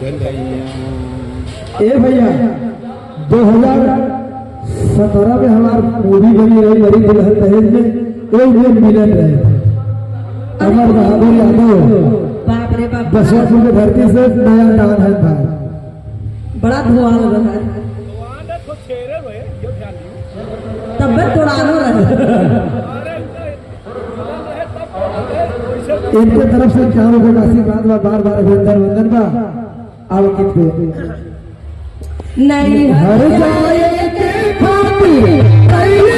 ए भैया 2017 में हमार मूवी बनी रही बड़ी दुल्हन दहेज में 1 मिलियन रहे अमर बहादुर यादव बाप रे बाप बसवापुर की धरती से नया डान है था बड़ा धुआं लगा है तब थोड़ा इनके तरफ से क्या होगा आशीर्वाद बा बार बार अभिनंदन वंदन बा आवकित पे नहीं हर जाए के खातिर पहले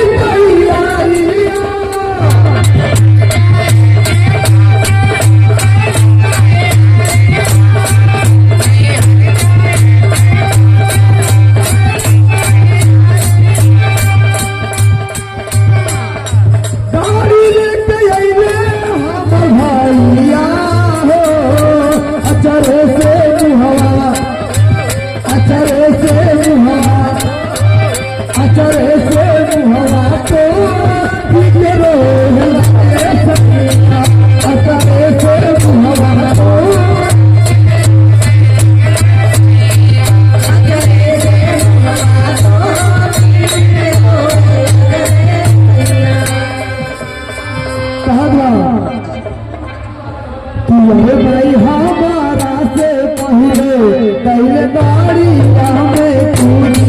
तैयारी भाई हमारा से पहले पहले बारी हमें पूरी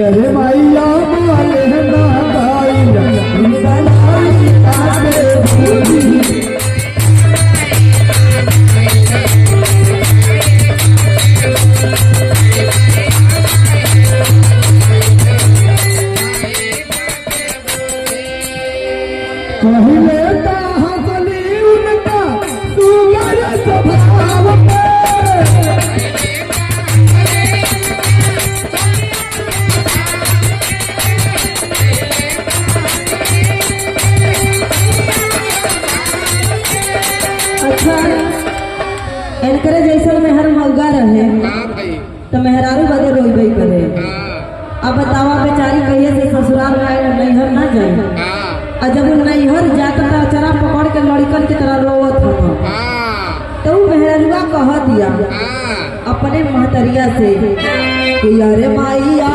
अरे मैया माले ना गाई पहले कहा चली उनका सुगर स्वभाव अच्छा इनकरे जैसा मेहर मौगा रहे तो मेहरारू बदे रोई करे अब बतावा बेचारी कहिए से ससुराल में आए नैहर ना जाए और जब नैहर जाता था चरा पकड़ के लड़कन की तरह रोवत हो तो मेहरुआ कह दिया अपने महतरिया से कि अरे माइया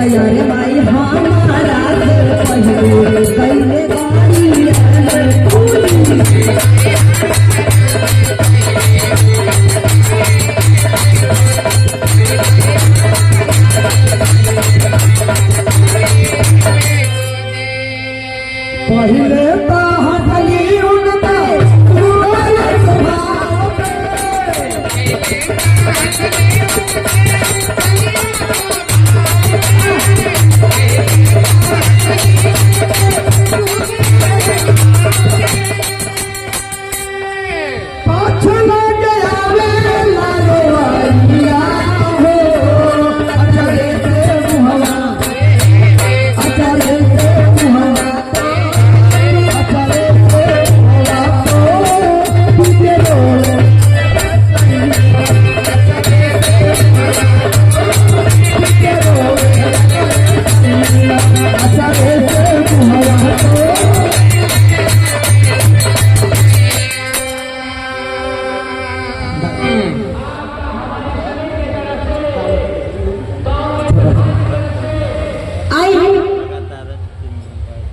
अरे भाई हमारा पहले कैले गाड़ी पहले कहा चली उनका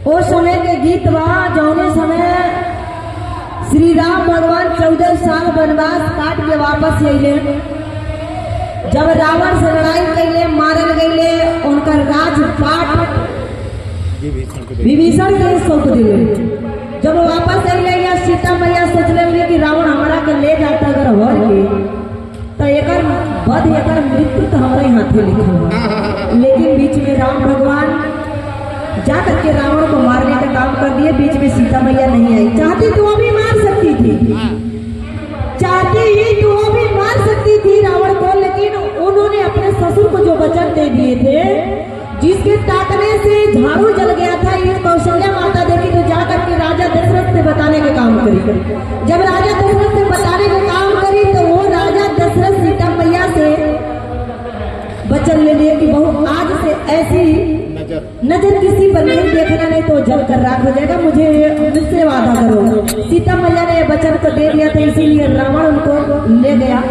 वो समय के गीत बा जौने समय श्री राम भगवान 14 साल वनवास काट के वापस अइले जब रावण से लड़ाई कैले मारल गईले उनका राजपाट विभीषण के सौंप दिले जब वापस अइले या सीता मैया सोचले कि रावण हमारा के ले जाता अगर हर के तो एकर वध एकर मृत्यु तो हमारे हाथे लिखल बा लेकिन बीच में राम भगवान जा करके रावण को मारने का काम कर दिए बीच में सीता मैया नहीं आई चाहती तो वो भी मार सकती थी चाहती होती तो वो भी मार सकती थी रावण को, लेकिन उन्होंने अपने ससुर को जो वचन दे दिए थे, जिसके ताकने से झाड़ू जल गया था, ये कौशल्या माता देखी तो जाकर के राजा दशरथ से बताने का काम करी। जब राजा दशरथ से बताने का काम करी तो वो राजा दशरथ सीता मैया से वचन ले लिए कि बहू आज से ऐसी नजर किसी पर नहीं देखना, नहीं तो जल कर राख हो जाएगा, मुझसे वादा करो। सीता मैया ने वचन को दे दिया था, इसीलिए रावण उनको ले गया।